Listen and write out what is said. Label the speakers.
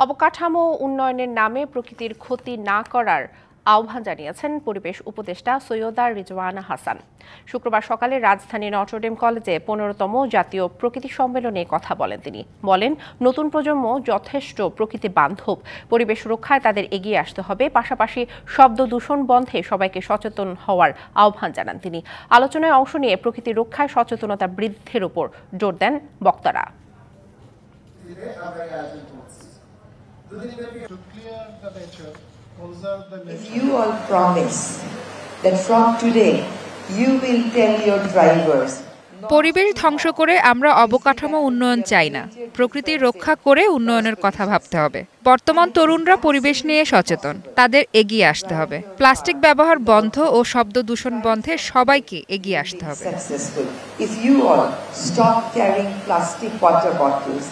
Speaker 1: অবকাঠামো উন্নয়নের নামে প্রকৃতির ক্ষতি না করার আহ্বান জানিয়েছেন পরিবেশ উপদেষ্টা সৈয়দা রিজওয়ানা হাসান। শুক্রবার সকালে রাজধানীর নটরডেম কলেজে 15তম জাতীয় প্রকৃতি সম্মেলনে কথা বলেন তিনি। বলেন, নতুন প্রজন্ম যথেষ্ট প্রকৃতি বান্ধব, পরিবেশ রক্ষায় তাদের এগিয়ে আসতে হবে। পাশাপাশি শব্দ দূষণ বন্ধে সবাইকে সচেতন হওয়ার আহ্বান জানান তিনি। আলোচনায় অংশ নিয়ে প্রকৃতি রক্ষায় সচেতনতা বৃদ্ধির উপর জোর দেন বক্তারা।
Speaker 2: If you all promise that from today you will tell your drivers
Speaker 3: পরিবেশ ধ্বংস করে আমরা অবকাঠামো উন্নয়ন চাই না, প্রকৃতি রক্ষা করে উন্নয়নের কথা ভাবতে হবে। বর্তমান তরুণরা পরিবেশ নিয়ে সচেতন, তাদের এগিয়ে আসতে হবে। প্লাস্টিক ব্যবহার বন্ধ ও শব্দ দূষণ বন্ধে সবাইকে এগিয়ে আসতে হবে।
Speaker 2: If you all stop carrying plastic water bottles